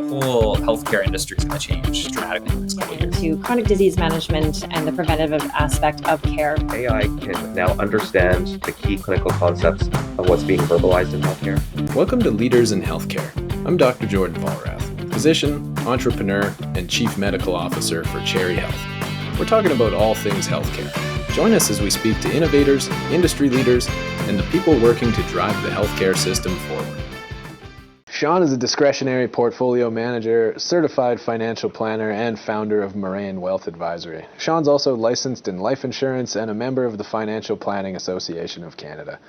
whole healthcare industry is going to change dramatically in the next couple of years. To chronic disease management and the preventative aspect of care. AI can now understand the key clinical concepts of what's being verbalized in healthcare. Welcome to Leaders in Healthcare. I'm Dr. Jordan Vollrath, physician, entrepreneur, and Chief Medical Officer for Cherry Health. We're talking about all things healthcare. Join us as we speak to innovators, industry leaders, and the people working to drive the healthcare system forward. Sean is a discretionary portfolio manager, certified financial planner, and founder of Moraine Wealth Advisory. Sean's also licensed in life insurance and a member of the Financial Planning Association of Canada.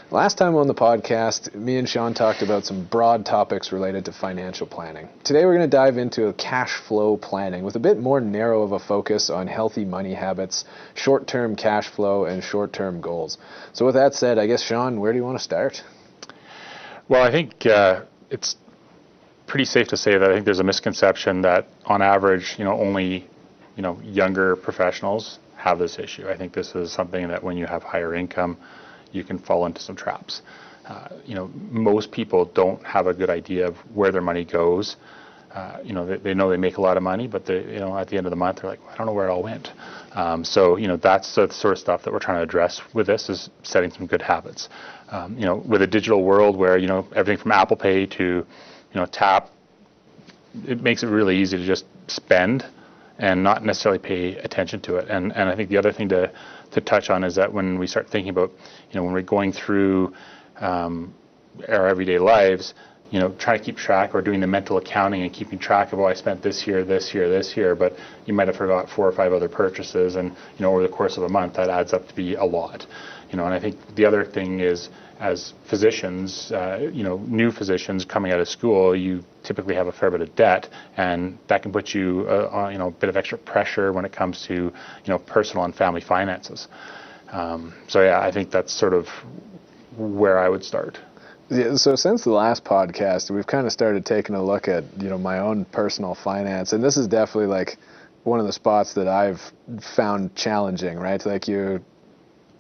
Last time on the podcast, me and Sean talked about some broad topics related to financial planning. Today we're going to dive into cash flow planning with a bit more narrow of a focus on healthy money habits, short-term cash flow, and short-term goals. So with that said, I guess, Sean, where do you want to start? Well, I think it's pretty safe to say that I think there's a misconception that on average, only, younger professionals have this issue. I think this is something that when you have higher income, you can fall into some traps. Most people don't have a good idea of where their money goes. They know they make a lot of money, but at the end of the month, they're like, I don't know where it all went. So that's the sort of stuff that we're trying to address with this, is setting some good habits. With a digital world where, everything from Apple Pay to, tap, it makes it really easy to just spend and not necessarily pay attention to it. And I think the other thing to touch on is that when we start thinking about, when we're going through our everyday lives, trying to keep track or doing the mental accounting and keeping track of, I spent this year, but you might have forgot 4 or 5 other purchases, and over the course of a month that adds up to be a lot. And I think the other thing is, as physicians, new physicians coming out of school, you typically have a fair bit of debt, and that can put you on a bit of extra pressure when it comes to personal and family finances. I think that's sort of where I would start. Yeah, so since the last podcast, we've kind of started taking a look at, my own personal finance, and this is definitely like one of the spots that I've found challenging, right? Like you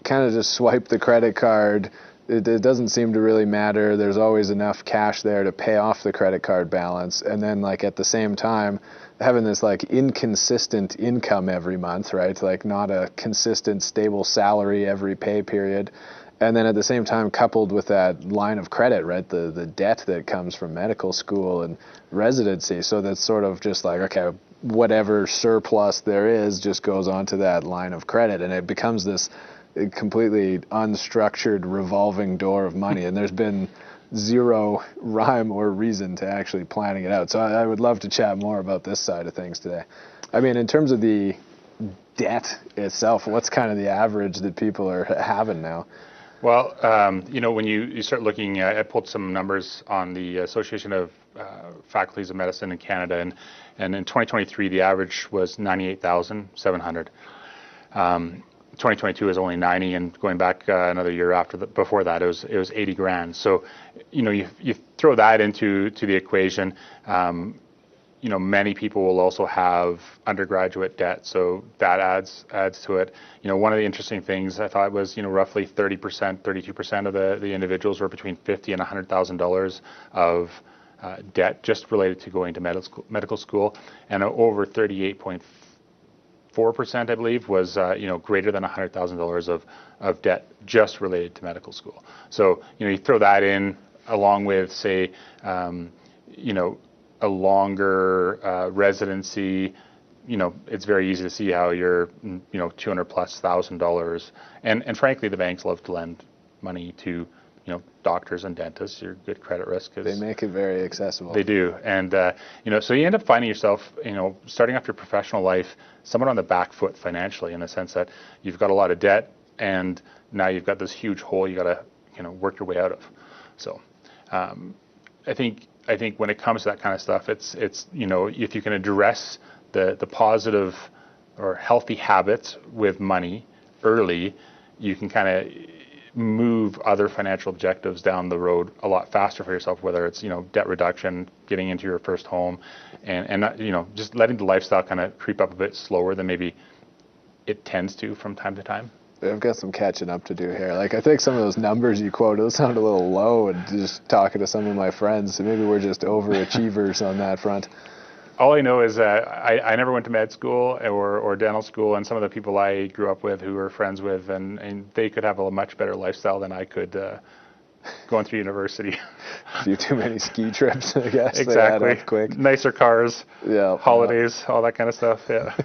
kind of just swipe the credit card. It doesn't seem to really matter. There's always enough cash there to pay off the credit card balance. And then like at the same time, having this like inconsistent income every month, right? Like not a consistent, stable salary every pay period. And then at the same time, coupled with that line of credit, right? The debt that comes from medical school and residency. So that's sort of just like, okay, whatever surplus there is just goes onto that line of credit. And it becomes this completely unstructured revolving door of money. And there's been zero rhyme or reason to actually planning it out. So I would love to chat more about this side of things today. I mean, in terms of the debt itself, what's kind of the average that people are having now? Well, when you start looking, I pulled some numbers on the Association of Faculties of Medicine in Canada, and in 2023, the average was $98,700. 2022 is only 90, and going back another year before that, it was 80 grand. So, you throw that into the equation. Many people will also have undergraduate debt, so that adds to it. One of the interesting things I thought was, roughly 30%, 32% of the individuals were between $50,000 and $100,000 of debt just related to going to medical school, and over 38.4%, I believe, was greater than $100,000 of debt just related to medical school. So you throw that in along with, say, a longer residency, it's very easy to see how you're, $200,000+. And frankly, the banks love to lend money to, doctors and dentists. Your good credit risk is. They make it very accessible. They do. And, so you end up finding yourself, starting off your professional life somewhat on the back foot financially, in the sense that you've got a lot of debt and now you've got this huge hole you got to, work your way out of. So I think when it comes to that kind of stuff, it's if you can address the positive or healthy habits with money early, you can kind of move other financial objectives down the road a lot faster for yourself, whether it's, debt reduction, getting into your first home, and not, just letting the lifestyle kind of creep up a bit slower than maybe it tends to from time to time. I've got some catching up to do here. Like, I think some of those numbers you quoted, those sound a little low, and just talking to some of my friends, so maybe we're just overachievers on that front. All I know is that I never went to med school or dental school, and some of the people I grew up with who were friends with, and they could have a much better lifestyle than I could going through university. A few too many ski trips, I guess. Exactly. They add up quick. Nicer cars, Yeah. holidays, all that kind of stuff, yeah.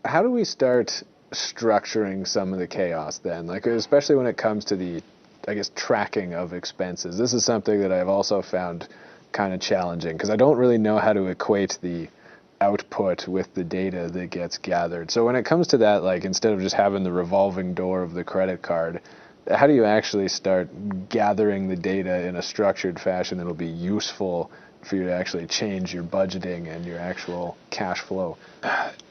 How do we start structuring some of the chaos then? Like, especially when it comes to the, I guess, tracking of expenses. This is something that I've also found kind of challenging because I don't really know how to equate the output with the data that gets gathered. So when it comes to that, like, instead of just having the revolving door of the credit card, how do you actually start gathering the data in a structured fashion that'll be useful for you to actually change your budgeting and your actual cash flow?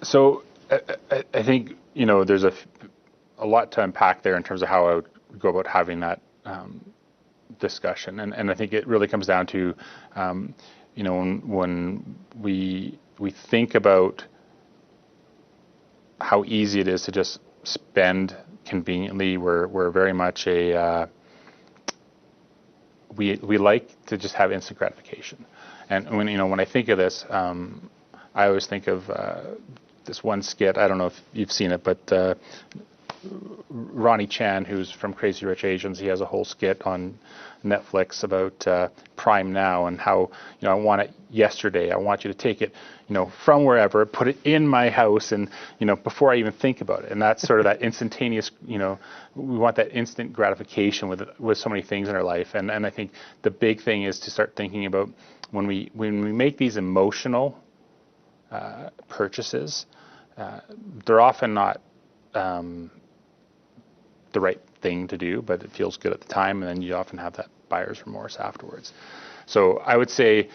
So I think, there's a lot to unpack there in terms of how I would go about having that discussion. And I think it really comes down to, when we think about how easy it is to just spend conveniently, we're very much we like to just have instant gratification. And when I think of this, I always think of this one skit. I don't know if you've seen it, but Ronnie Chan, who's from Crazy Rich Asians, he has a whole skit on Netflix about Prime Now and how, I want it yesterday. I want you to take it, from wherever, put it in my house, and, before I even think about it. And that's sort of that instantaneous, we want that instant gratification with so many things in our life. And I think the big thing is to start thinking about when we make these emotional purchases, they're often not the right thing to do, but it feels good at the time, and then you often have that buyer's remorse afterwards. So I would say,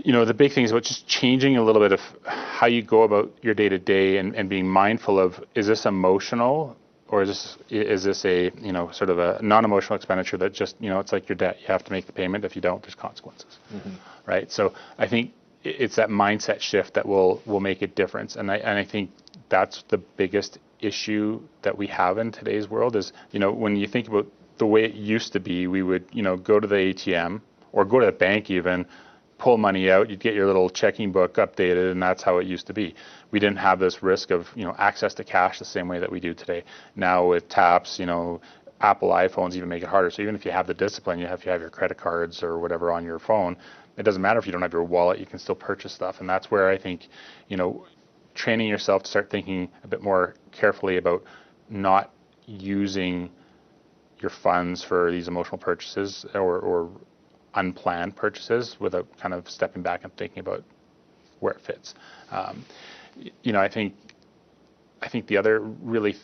the big thing is about just changing a little bit of how you go about your day to day and being mindful of, is this emotional, or is this a, sort of a non-emotional expenditure that just, it's like your debt. You have to make the payment. If you don't, there's consequences, right? So I think it's that mindset shift that will make a difference. And I think that's the biggest issue that we have in today's world is, when you think about the way it used to be, we would, go to the ATM or go to the bank even, pull money out, you'd get your little checking book updated, and that's how it used to be. We didn't have this risk of, access to cash the same way that we do today. Now with taps, Apple iPhones even make it harder. So even if you have the discipline, you have your credit cards or whatever on your phone, it doesn't matter if you don't have your wallet, you can still purchase stuff. And that's where I think, training yourself to start thinking a bit more carefully about not using your funds for these emotional purchases or unplanned purchases without kind of stepping back and thinking about where it fits. I think the other really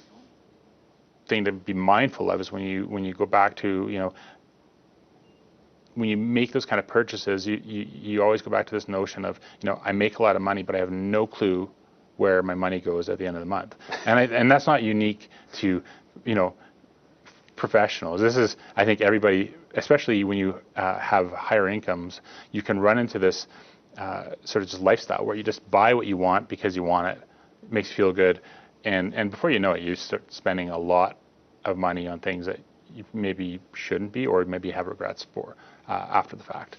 thing to be mindful of is when you go back to, when you make those kind of purchases, you always go back to this notion of, I make a lot of money, but I have no clue where my money goes at the end of the month. And that's not unique to, professionals. This is, I think, everybody, especially when you have higher incomes, you can run into this sort of just lifestyle where you just buy what you want because you want it. It makes you feel good. And before you know it, you start spending a lot of money on things that you maybe shouldn't be, or maybe have regrets for after the fact.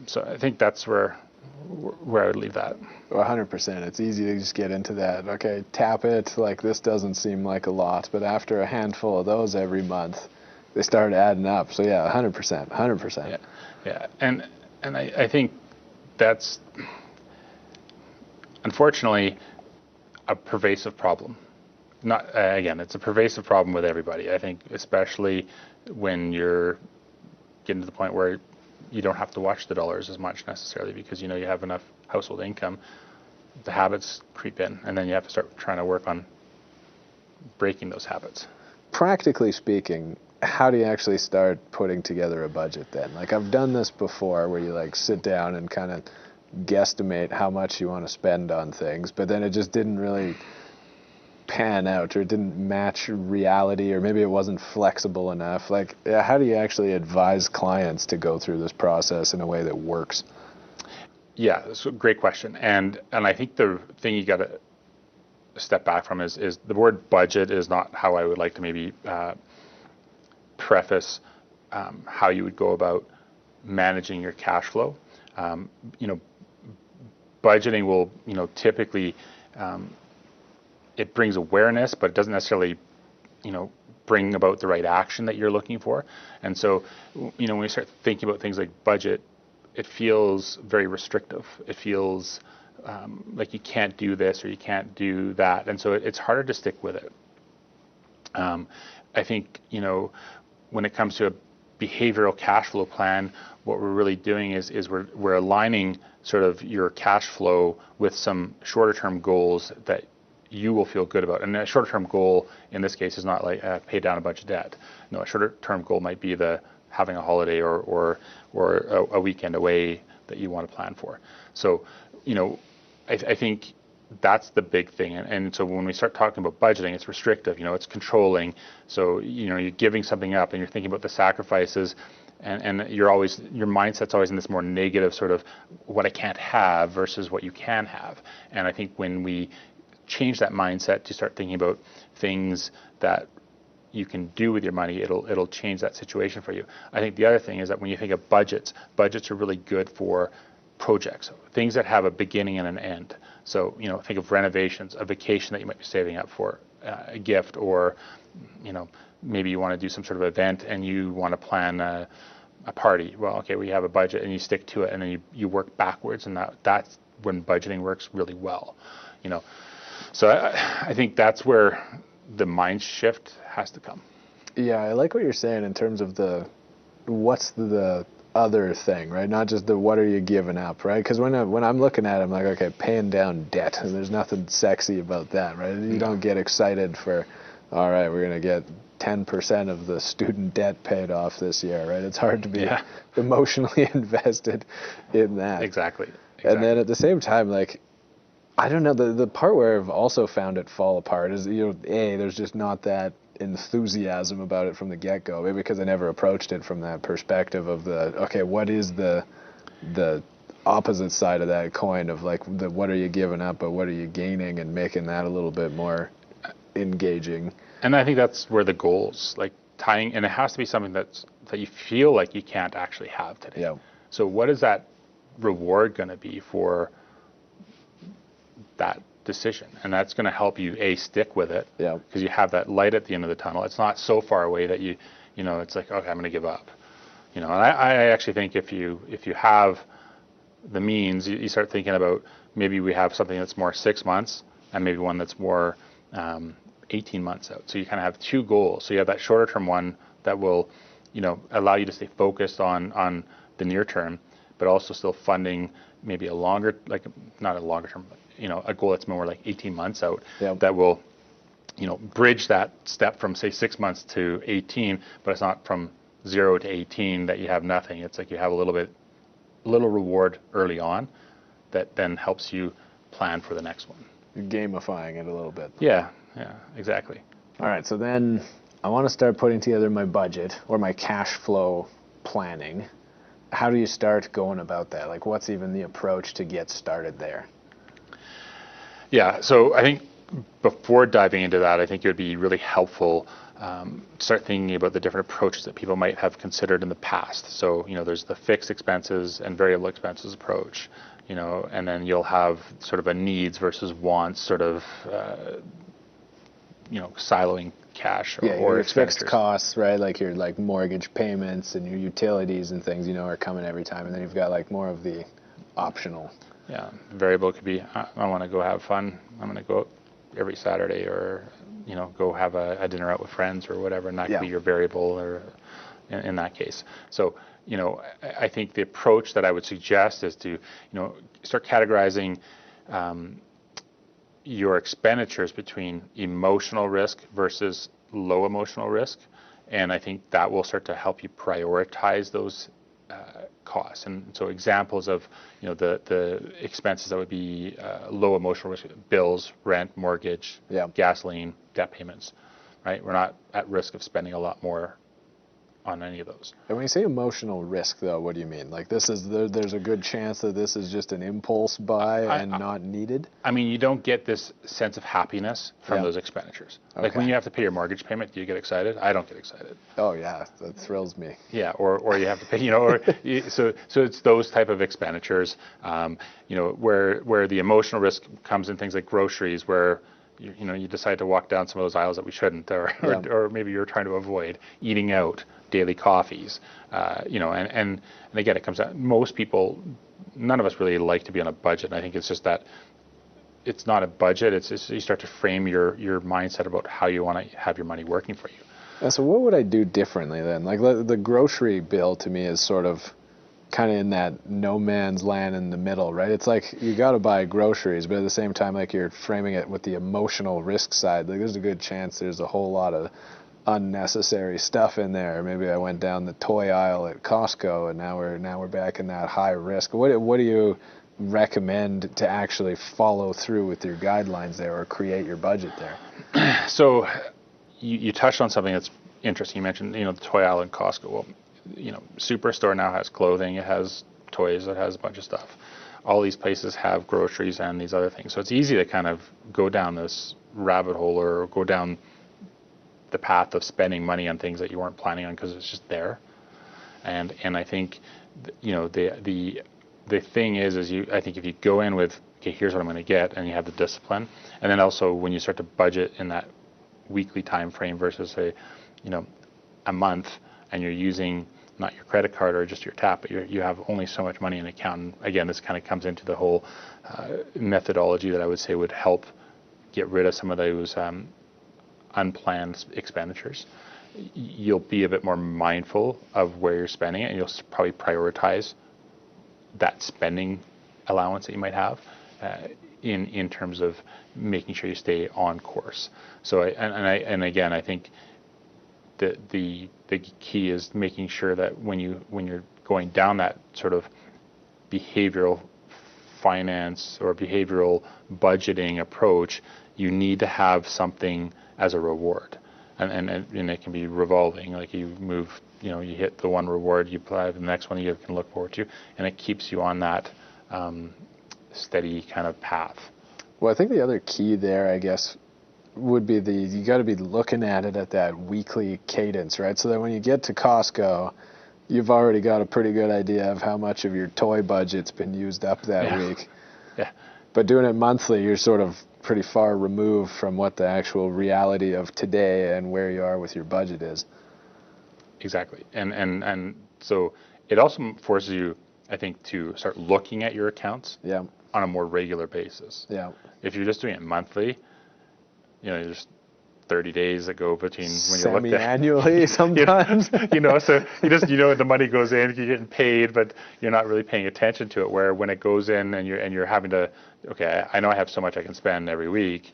So I think that's where I would leave that. 100%. It's easy to just get into that. Okay, tap it. Like, this doesn't seem like a lot, but after a handful of those every month, they start adding up. So yeah, 100%. Yeah. And I think that's unfortunately a pervasive problem. Not again, it's a pervasive problem with everybody. I think especially when you're getting to the point where you don't have to watch the dollars as much necessarily because you have enough household income. The habits creep in, and then you have to start trying to work on breaking those habits. Practically speaking, how do you actually start putting together a budget then? Like, I've done this before where you sit down and kind of guesstimate how much you want to spend on things, but then it just didn't really pan out, or it didn't match reality, or maybe it wasn't flexible enough. Like, how do you actually advise clients to go through this process in a way that works? Yeah, that's a great question. And I think the thing you got to step back from is the word budget is not how I would like to maybe preface how you would go about managing your cash flow. Budgeting will, typically it brings awareness, but it doesn't necessarily, bring about the right action that you're looking for. And so, when we start thinking about things like budget, it feels very restrictive. It feels like you can't do this or you can't do that. And so it's harder to stick with it. I think, when it comes to a behavioral cash flow plan, what we're really doing is we're aligning sort of your cash flow with some shorter term goals that you will feel good about. And a shorter term goal in this case is not like pay down a bunch of debt. No, a shorter term goal might be having a holiday or a weekend away that you want to plan for. So, I think that's the big thing. And so when we start talking about budgeting, it's restrictive, it's controlling. So, you're giving something up and you're thinking about the sacrifices, and your mindset's always in this more negative sort of what I can't have versus what you can have. And I think when we change that mindset to start thinking about things that you can do with your money, it'll change that situation for you. I think the other thing is that when you think of budgets are really good for projects, things that have a beginning and an end. So, think of renovations, a vacation that you might be saving up for, a gift, or, maybe you want to do some sort of event and you want to plan a party. Well, okay, we have a budget and you stick to it, and then you work backwards, and that's when budgeting works really well, So I think that's where the mind shift has to come. Yeah, I like what you're saying in terms of what's the other thing, right? Not just what are you giving up, right? Because when I'm looking at it, I'm like, okay, paying down debt, and there's nothing sexy about that, right? You don't get excited for, all right, we're going to get 10% of the student debt paid off this year, right? It's hard to be emotionally invested in that. Exactly. And then at the same time, like, I don't know, the part where I've also found it fall apart is, there's just not that enthusiasm about it from the get-go, maybe because I never approached it from that perspective of what is the opposite side of that coin of like what are you giving up, but what are you gaining, and making that a little bit more engaging. And I think that's where the goals, like tying, and it has to be something that you feel like you can't actually have today. Yeah. So what is that reward going to be for that decision? And that's going to help you stick with it, because you have that light at the end of the tunnel. It's not so far away that it's like, okay, I'm going to give up. And I actually think if you have the means, you start thinking about maybe we have something that's more 6 months and maybe one that's more 18 months out. So you kind of have two goals. So you have that shorter term one that will allow you to stay focused on the near term, but also still funding maybe a longer, like not a longer term, but a goal that's more like 18 months out, that will, bridge that step from say 6 months to 18, but it's not from 0 to 18 that you have nothing. It's like you have a little reward early on that then helps you plan for the next one. You're gamifying it a little bit. Yeah, exactly. All right, so then I want to start putting together my budget or my cash flow planning. How do you start going about that? Like, what's even the approach to get started there? Yeah, so I think before diving into that, I think it would be really helpful to start thinking about the different approaches that people might have considered in the past. So, there's the fixed expenses and variable expenses approach, and then you'll have sort of a needs versus wants sort of, siloing cash or your expenditures. Fixed costs, right? Like your mortgage payments and your utilities and things, are coming every time. And then you've got like more of the optional. Yeah, variable could be, I want to go have fun. I'm going to go out every Saturday, or go have a dinner out with friends or whatever, and that could be your variable, or in that case. So I think the approach that I would suggest is to start categorizing your expenditures between emotional risk versus low emotional risk, and I think that will start to help you prioritize those costs. And so examples of the expenses that would be low emotional risk: bills, rent, mortgage, gasoline, debt payments. Right? We're not at risk of spending a lot more on any of those. And when you say emotional risk, though, what do you mean? Like there's a good chance that this is just an impulse buy and not needed? I mean, you don't get this sense of happiness from those expenditures. Like when you have to pay your mortgage payment, do you get excited? I don't get excited. Oh yeah, that thrills me. Yeah, or you have to pay, so it's those type of expenditures, where the emotional risk comes in things like groceries, where you decide to walk down some of those aisles that we shouldn't, or maybe you're trying to avoid eating out, daily coffees, and again, it comes out. Most people, none of us really like to be on a budget. And I think it's just that it's not a budget. It's just you start to frame your mindset about how you want to have your money working for you. And so what would I do differently then? Like the grocery bill to me is sort of kind of in that no man's land in the middle, right? It's like you got to buy groceries, but at the same time, like you're framing it with the emotional risk side. Like there's a good chance there's a whole lot of unnecessary stuff in there. Maybe I went down the toy aisle at Costco, and now we're back in that high risk. What do you recommend to actually follow through with your guidelines there, or create your budget there? So you touched on something that's interesting. You mentioned the toy aisle in Costco. Well, Superstore now has clothing, it has toys, it has a bunch of stuff. All these places have groceries and these other things. So it's easy to kind of go down this rabbit hole or go down the path of spending money on things that you weren't planning on because it's just there. And I think the thing is I think if you go in with, okay, here's what I'm going to get, and you have the discipline, and then also when you start to budget in that weekly time frame versus a month, and you're using not your credit card or just your tap, but you have only so much money in an account. And again, this kind of comes into the whole methodology that I would say would help get rid of some of those unplanned expenditures. You'll be a bit more mindful of where you're spending it, and you'll probably prioritize that spending allowance that you might have in terms of making sure you stay on course. So again, I think the key is making sure that when you're going down that sort of behavioral finance or behavioral budgeting approach, you need to have something as a reward, and it can be revolving. Like you move, you hit the one reward, you apply the next one you can look forward to, and it keeps you on that steady kind of path. Well, I think the other key there, I guess, would be you got to be looking at it at that weekly cadence, right? So that when you get to Costco, you've already got a pretty good idea of how much of your toy budget's been used up that week. Yeah. But doing it monthly, you're sort of pretty far removed from what the actual reality of today and where you are with your budget is. Exactly. And so it also forces you, I think, to start looking at your accounts on a more regular basis. Yeah. If you're just doing it monthly, there's 30 days that go between when you look at semi-annually sometimes. So you just the money goes in, you're getting paid, but you're not really paying attention to it. Where when it goes in and you're having to, okay, I know I have so much I can spend every week.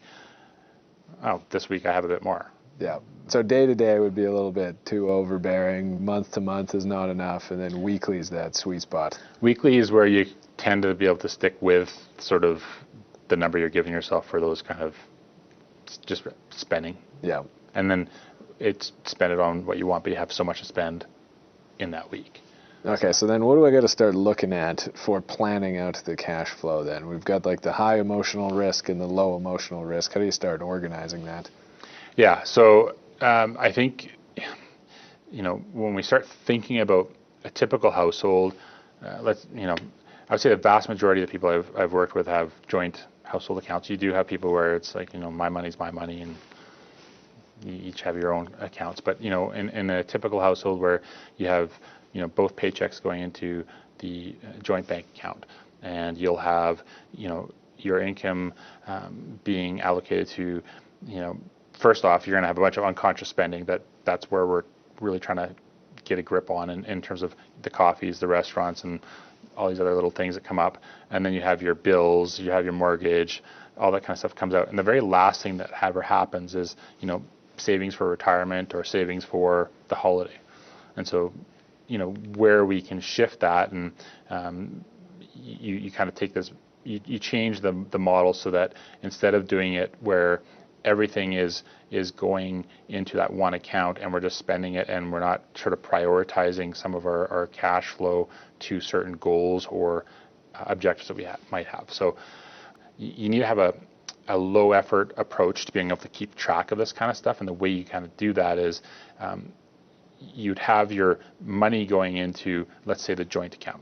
Oh, this week I have a bit more. Yeah. So day to day would be a little bit too overbearing. Month to month is not enough, and then weekly is that sweet spot. Weekly is where you tend to be able to stick with sort of the number you're giving yourself for those kind of just spending. Yeah. And then spend it on what you want, but you have so much to spend in that week. Okay, so then what do I got to start looking at for planning out the cash flow then? We've got like the high emotional risk and the low emotional risk. How do you start organizing that? Yeah, so I think, when we start thinking about a typical household, I would say the vast majority of the people I've worked with have joint household accounts. You do have people where it's like, my money's my money and you each have your own accounts. But, in a typical household where you have, both paychecks going into the joint bank account, and you'll have, your income being allocated to, first off, you're going to have a bunch of unconscious spending. That's where we're really trying to get a grip on in terms of the coffees, the restaurants, and all these other little things that come up. And then you have your bills, you have your mortgage, all that kind of stuff comes out. And the very last thing that ever happens is, savings for retirement or savings for the holiday. And so, where we can shift that, and you kind of take this, you change the model so that instead of doing it where everything is going into that one account, and we're just spending it, and we're not sort of prioritizing some of our cash flow to certain goals or objectives that we might have. So you need to have a low effort approach to being able to keep track of this kind of stuff. And the way you kind of do that is you'd have your money going into, let's say, the joint account.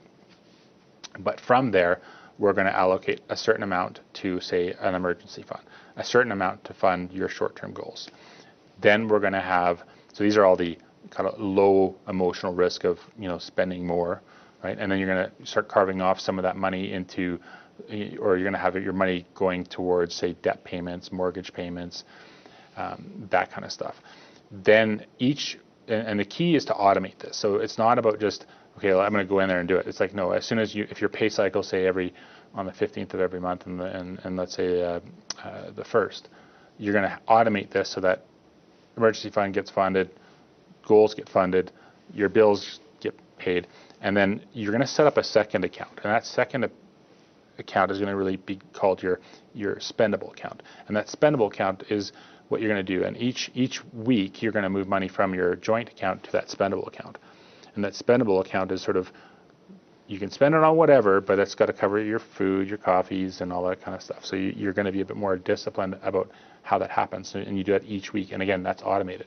But from there, we're going to allocate a certain amount to, say, an emergency fund, a certain amount to fund your short-term goals. Then we're going to have, so these are all the kind of low emotional risk of, spending more, right? And then you're going to start carving off some of that money into, or you're going to have your money going towards, say, debt payments, mortgage payments, that kind of stuff. Then and the key is to automate this. So it's not about just, okay, well, I'm going to go in there and do it. It's like, no, as soon as if your pay cycle, say, on the 15th of every month, and let's say the 1st, you're going to automate this so that emergency fund gets funded, goals get funded, your bills get paid, and then you're going to set up a second account. And that second account is going to really be called your spendable account. And that spendable account is what you're going to do. And each week, you're going to move money from your joint account to that spendable account. And that spendable account is sort of, you can spend it on whatever, but it's got to cover your food, your coffees, and all that kind of stuff. So you're going to be a bit more disciplined about how that happens. And you do that each week. And again, that's automated.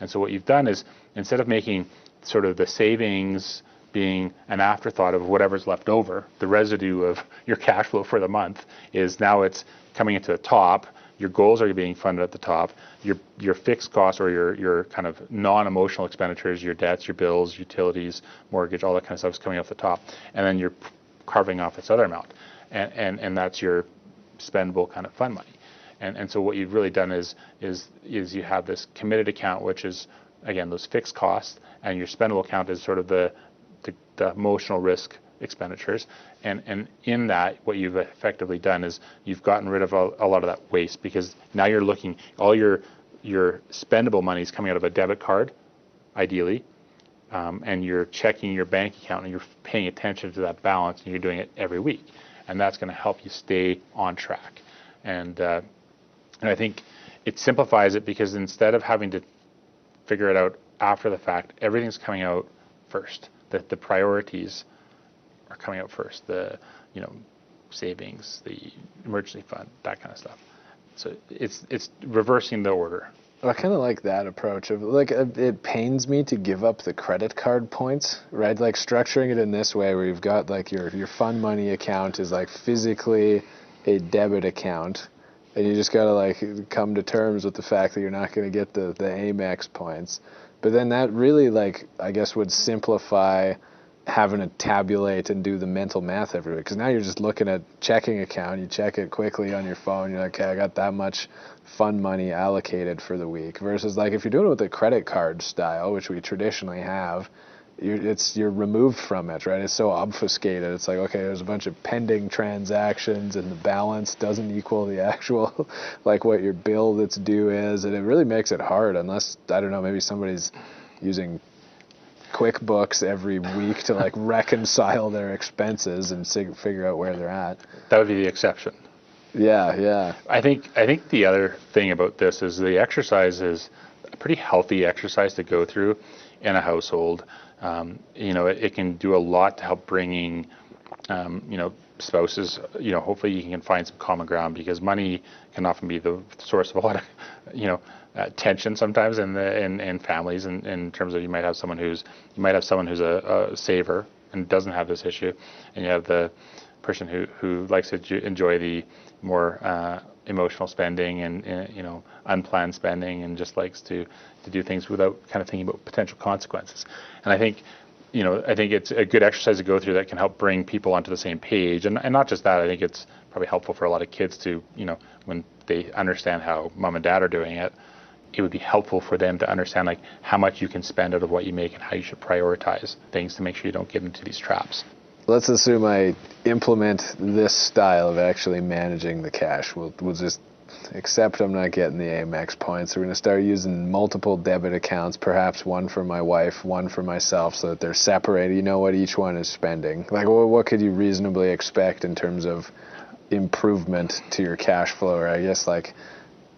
And so what you've done is, instead of making sort of the savings being an afterthought of whatever's left over, the residue of your cash flow for the month is now it's coming into the top. Your goals are being funded at the top. Your fixed costs, or your kind of non-emotional expenditures, your debts, your bills, utilities, mortgage, all that kind of stuff is coming off the top. And then you're carving off this other amount. And that's your spendable kind of fund money. And so what you've really done is you have this committed account, which is, again, those fixed costs, and your spendable account is sort of the emotional risk expenditures. And in that, what you've effectively done is you've gotten rid of a lot of that waste, because now you're looking, all your spendable money is coming out of a debit card, ideally, and you're checking your bank account and you're paying attention to that balance, and you're doing it every week. And that's going to help you stay on track. And I think it simplifies it, because instead of having to figure it out after the fact, everything's coming out first. The priorities are coming out first. The savings, the emergency fund, that kind of stuff. So it's reversing the order. I kind of like that approach of, like, it pains me to give up the credit card points, right? Like, structuring it in this way, where you've got, like, your fund money account is like physically a debit account, and you just got to, like, come to terms with the fact that you're not going to get the Amex points. But then that really, like, I guess would simplify having to tabulate and do the mental math every week. Because now you're just looking at checking account, you check it quickly on your phone, you're like, okay, I got that much fund money allocated for the week. Versus, like, if you're doing it with a credit card style, which we traditionally have, you're removed from it, right? It's so obfuscated. It's like, okay, there's a bunch of pending transactions, and the balance doesn't equal the actual, like, what your bill that's due is, and it really makes it hard, unless, I don't know, maybe somebody's using QuickBooks every week to, like, reconcile their expenses and figure out where they're at. That would be the exception. Yeah. I think the other thing about this is the exercise is a pretty healthy exercise to go through in a household. It can do a lot to help bringing, spouses, hopefully you can find some common ground, because money can often be the source of a lot of, tension sometimes in families, in terms of you might have someone who's a saver and doesn't have this issue, and you have the person who likes to enjoy the more emotional spending and unplanned spending, and just likes to do things without kind of thinking about potential consequences. And I think it's a good exercise to go through that can help bring people onto the same page. And not just that, I think it's probably helpful for a lot of kids to, when they understand how mom and dad are doing it, it would be helpful for them to understand, like, how much you can spend out of what you make and how you should prioritize things to make sure you don't get into these traps. Let's assume I implement this style of actually managing the cash. We'll just accept I'm not getting the Amex points. We're going to start using multiple debit accounts, perhaps one for my wife, one for myself, so that they're separated. You know what each one is spending. Like, what could you reasonably expect in terms of improvement to your cash flow? Or I guess, like,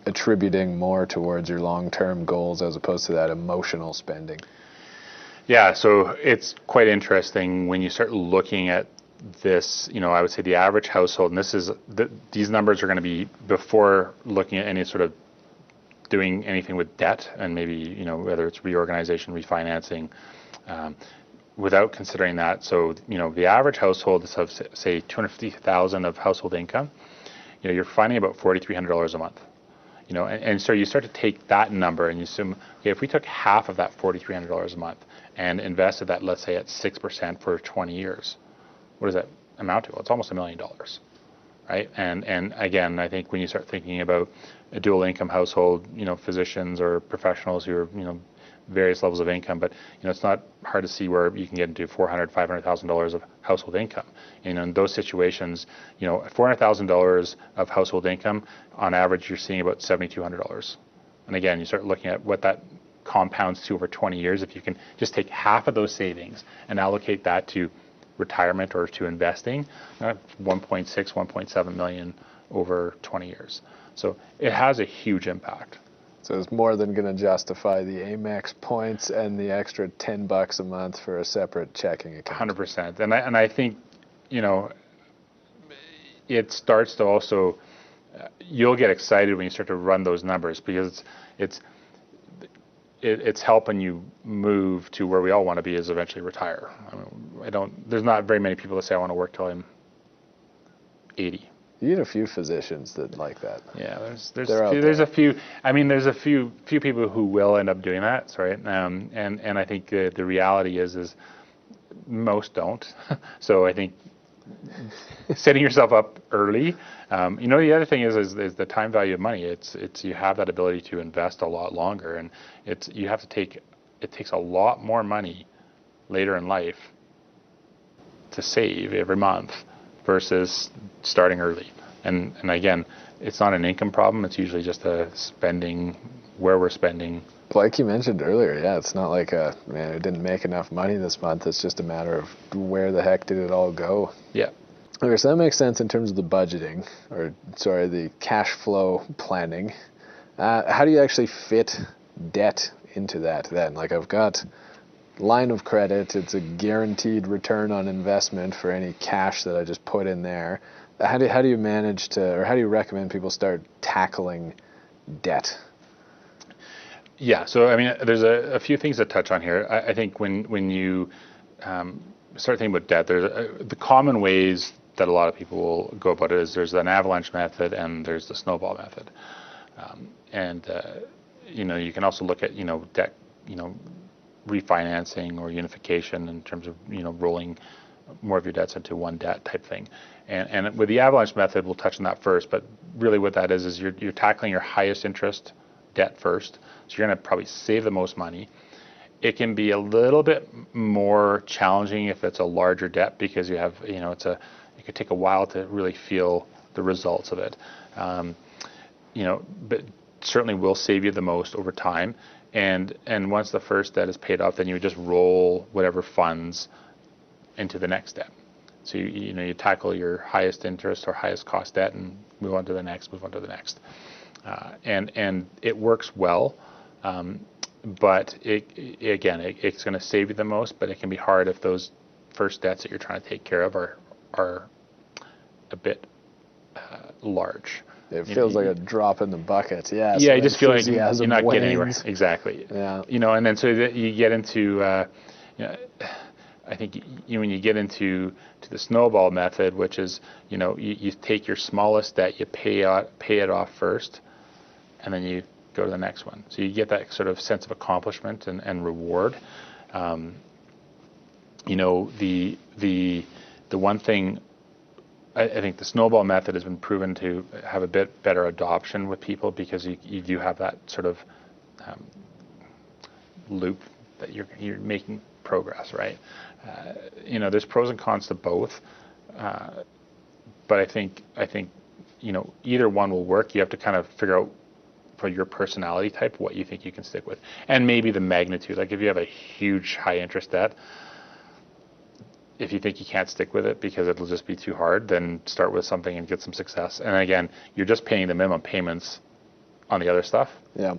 attributing more towards your long-term goals as opposed to that emotional spending? Yeah, so it's quite interesting when you start looking at this. I would say the average household, and these numbers are going to be before looking at any sort of doing anything with debt, and maybe whether it's reorganization, refinancing, without considering that. So the average household is of say $250,000 of household income. You're finding about $4,300 a month. And so you start to take that number and you assume, okay, if we took half of that $4,300 a month and invested that, let's say, at 6% for 20 years, what does that amount to? Well, it's almost $1 million, right? And again, I think when you start thinking about a dual income household, physicians or professionals who are, various levels of income, but it's not hard to see where you can get into $400,000, $500,000 of household income. In those situations, $400,000 of household income, on average, you're seeing about $7,200. And again, you start looking at what that compounds to over 20 years. If you can just take half of those savings and allocate that to retirement or to investing, 1.6, 1.7 million over 20 years. So it has a huge impact. So it's more than going to justify the Amex points and the extra $10 a month for a separate checking account. 100%. And I think, it starts to also, you'll get excited when you start to run those numbers, because it's helping you move to where we all want to be, is eventually retire. There's not very many people that say I want to work till I'm 80. You get a few physicians that like that. Yeah, there's a few. There's a few people who will end up doing that. Sorry, and I think the reality is most don't. So I think setting yourself up early. The other thing is the time value of money. It's you have that ability to invest a lot longer, and it takes a lot more money later in life to save every month versus starting early. And again, it's not an income problem. It's usually just a spending, where we're spending. Like you mentioned earlier, yeah, it's not like I didn't make enough money this month. It's just a matter of where the heck did it all go. Yeah. Okay, so that makes sense in terms of the budgeting, the cash flow planning. How do you actually fit debt into that then? Like, I've got line of credit, it's a guaranteed return on investment for any cash that I just put in there. How do you manage to, or how do you recommend people start tackling debt? Yeah, so there's a few things to touch on here. I think when you start thinking about debt, there's the common ways that a lot of people will go about it is there's an avalanche method and there's the snowball method. You can also look at debt, refinancing or unification in terms of rolling more of your debts into one debt type thing. And with the avalanche method, we'll touch on that first. But really, what that is you're tackling your highest interest debt first. So you're going to probably save the most money. It can be a little bit more challenging if it's a larger debt, because you have it could take a while to really feel the results of it. But certainly will save you the most over time. And once the first debt is paid off, then you would just roll whatever funds into the next debt. So you tackle your highest interest or highest cost debt and move on to the next, and it works well. But it's going to save you the most, but it can be hard if those first debts that you're trying to take care of are a bit large. It feels like a drop in the bucket. Yeah. Yeah, you just feel like you're not getting anywhere. Exactly. Yeah. And then so that you get into, I think when you get into the snowball method, which is, you take your smallest debt, you pay it off first, and then you go to the next one. So you get that sort of sense of accomplishment and reward. The one thing, I think the snowball method has been proven to have a bit better adoption with people, because you do have that sort of loop that you're making progress, right? There's pros and cons to both, but I think either one will work. You have to kind of figure out for your personality type what you think you can stick with, and maybe the magnitude. Like if you have a huge high interest debt, if you think you can't stick with it because it'll just be too hard, then start with something and get some success. And again, you're just paying the minimum payments on the other stuff Yeah.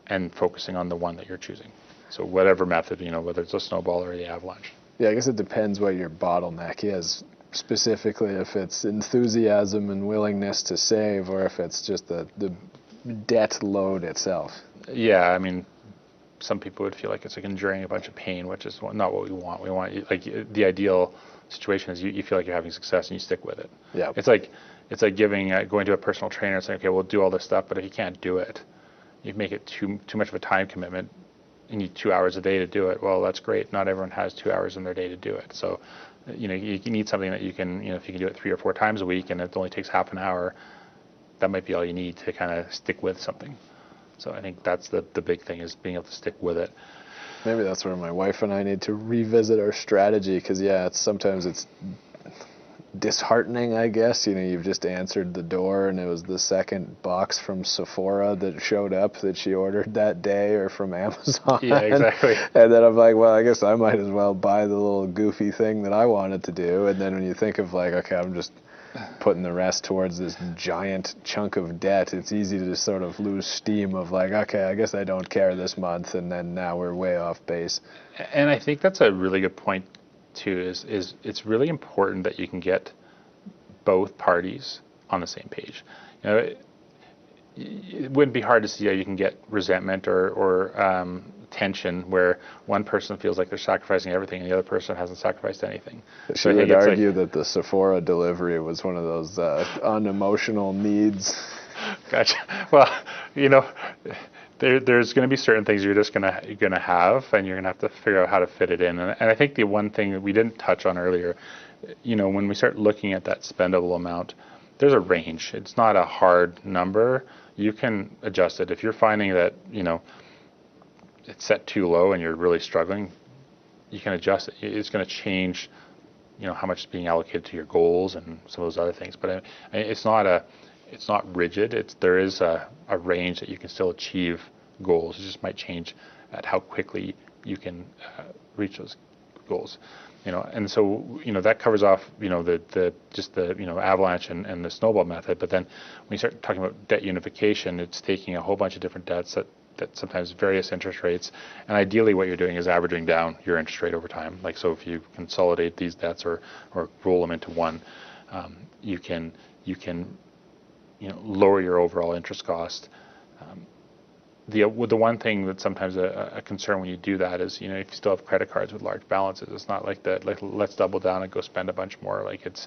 and focusing on the one that you're choosing. So whatever method, whether it's a snowball or the avalanche. Yeah, I guess it depends what your bottleneck is. Specifically, if it's enthusiasm and willingness to save, or if it's just the debt load itself. Yeah, I mean, some people would feel like it's like enduring a bunch of pain, which is not what we want. We want, like, the ideal situation is you feel like you're having success and you stick with it. Yeah. It's like going to a personal trainer and saying, okay, we'll do all this stuff, but if you can't do it, you make it too much of a time commitment. You need 2 hours a day to do it. Well, that's great. Not everyone has 2 hours in their day to do it. So, you need something that you can, if you can do it 3 or 4 times a week and it only takes half an hour, that might be all you need to kind of stick with something. So I think that's the big thing, is being able to stick with it. Maybe that's where my wife and I need to revisit our strategy, because sometimes it's disheartening, I guess. You've just answered the door and it was the second box from Sephora that showed up that she ordered that day, or from Amazon. Yeah, exactly. And then I'm like, well, I guess I might as well buy the little goofy thing that I wanted to do. And then when you think of like, okay, I'm just putting the rest towards this giant chunk of debt, it's easy to just sort of lose steam of like, okay, I guess I don't care this month, and then now we're way off base. And I think that's a really good point too, is it's really important that you can get both parties on the same page. It wouldn't be hard to see how you can get resentment or tension where one person feels like they're sacrificing everything and the other person hasn't sacrificed anything. She would argue that the Sephora delivery was one of those unemotional needs. Gotcha. Well, there's going to be certain things you're just going to have, and you're going to have to figure out how to fit it in. And I think the one thing that we didn't touch on earlier, when we start looking at that spendable amount, there's a range. It's not a hard number. You can adjust it. If you're finding that, it's set too low and you're really struggling, you can adjust it. It's going to change, how much is being allocated to your goals and some of those other things. But it's not rigid. There is a range that you can still achieve goals. It just might change at how quickly you can reach those goals. And so that covers off the avalanche and the snowball method. But then when you start talking about debt unification, it's taking a whole bunch of different debts that sometimes various interest rates, and ideally what you're doing is averaging down your interest rate over time. Like, so if you consolidate these debts or roll them into one, you can lower your overall interest cost. The one thing that's sometimes a concern when you do that is, if you still have credit cards with large balances, it's not like let's double down and go spend a bunch more. Like, it's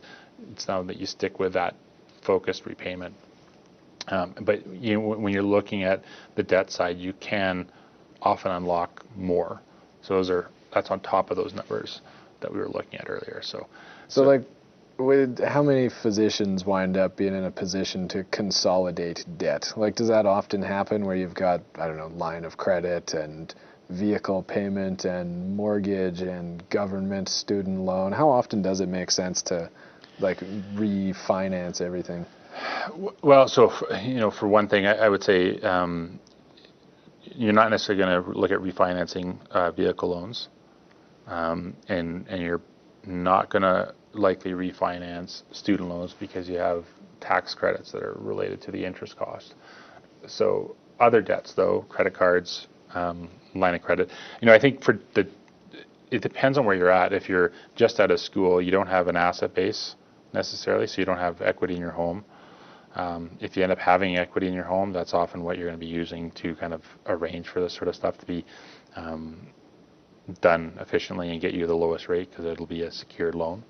now that you stick with that focused repayment. But when you're looking at the debt side, you can often unlock more. So that's on top of those numbers that we were looking at earlier. So like, how many physicians wind up being in a position to consolidate debt? Like, does that often happen where you've got, I don't know, line of credit and vehicle payment and mortgage and government student loan? How often does it make sense to like refinance everything? Well, so for one thing, I would say you're not necessarily going to look at refinancing vehicle loans, and you're not going to likely refinance student loans because you have tax credits that are related to the interest cost. So other debts, though, credit cards, line of credit, I think it depends on where you're at. If you're just out of school, you don't have an asset base necessarily, so you don't have equity in your home. If you end up having equity in your home, that's often what you're going to be using to kind of arrange for this sort of stuff to be done efficiently and get you the lowest rate, because it'll be a secured loan.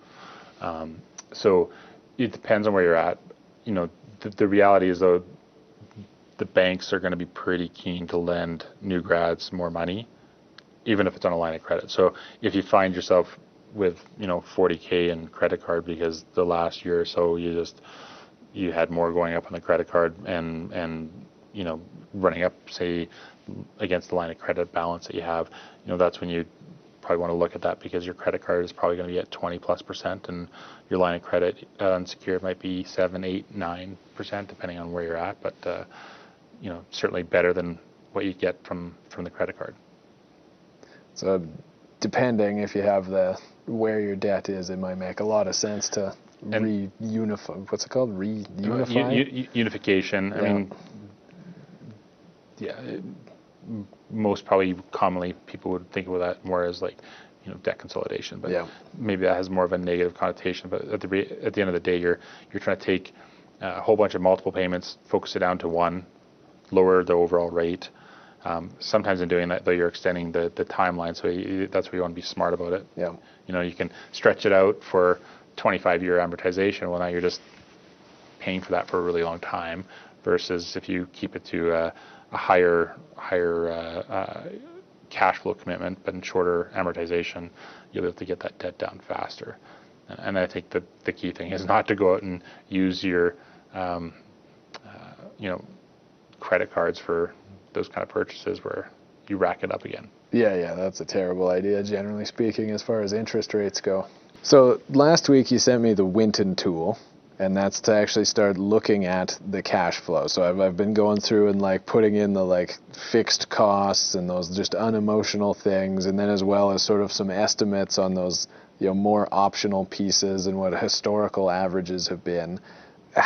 So it depends on where you're at. The reality is, though, the banks are going to be pretty keen to lend new grads more money, even if it's on a line of credit. So if you find yourself with $40K in credit card because the last year or so you had more going up on the credit card and running up, say, against the line of credit balance that you have, that's when you probably want to look at that, because your credit card is probably going to be at 20+%, and your line of credit unsecured might be 7, 8, 9%, depending on where you're at. But certainly better than what you get from the credit card. So depending if you have where your debt is, it might make a lot of sense to reunify. What's it called? Reunify? Unification. Yeah. I mean, yeah, most probably commonly people would think of that more as like, debt consolidation, but Yeah. maybe that has more of a negative connotation. But at the end of the day, you're trying to take a whole bunch of multiple payments, focus it down to one, lower the overall rate. Sometimes in doing that, though, you're extending the timeline, so that's where you want to be smart about it. Yeah. You can stretch it out for 25-year amortization. Well, now you're just paying for that for a really long time, versus if you keep it to a higher cash flow commitment, but in shorter amortization, you'll be able to get that debt down faster. And I think that the key thing is not to go out and use your credit cards for those kind of purchases where you rack it up again. Yeah, that's a terrible idea, generally speaking, as far as interest rates go. So last week you sent me the Winton Tool, and that's to actually start looking at the cash flow. So I've been going through and like putting in the like fixed costs and those just unemotional things, and then as well as sort of some estimates on those more optional pieces and what historical averages have been.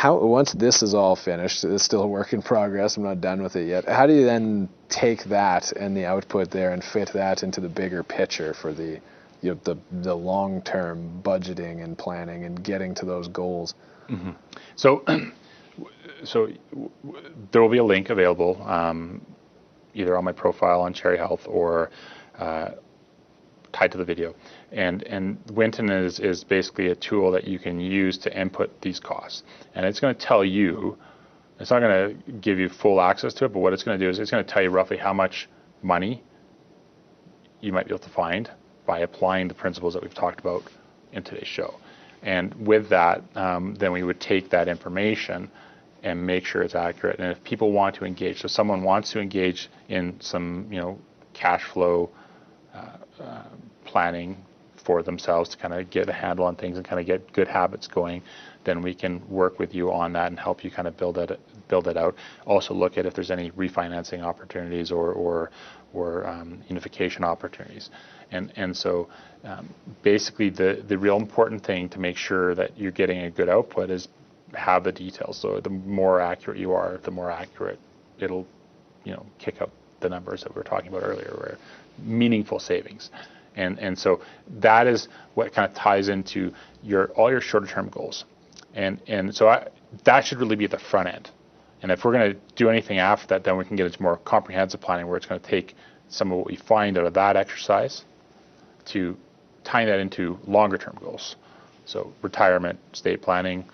Once this is all finished, it's still a work in progress, I'm not done with it yet, how do you then take that and the output there and fit that into the bigger picture for the long-term budgeting and planning and getting to those goals? Mm-hmm. So there will be a link available either on my profile on Cherry Health or tied to the video. And Winton is basically a tool that you can use to input these costs. And it's going to tell you, it's not going to give you full access to it, but what it's going to do is it's going to tell you roughly how much money you might be able to find by applying the principles that we've talked about in today's show. And with that, then we would take that information and make sure it's accurate. And if people want to engage, so someone wants to engage in some, cash flow planning for themselves to kind of get a handle on things and kind of get good habits going, then we can work with you on that and help you kind of build it out. Also look at if there's any refinancing opportunities or unification opportunities. And so basically the real important thing to make sure that you're getting a good output is have the details. So the more accurate you are, the more accurate it'll kick up the numbers that we were talking about earlier, where meaningful savings. And so that is what kind of ties into all your shorter term goals. And so that should really be at the front end. And if we're going to do anything after that, then we can get into more comprehensive planning, where it's going to take some of what we find out of that exercise to tying that into longer term goals. So retirement, estate planning,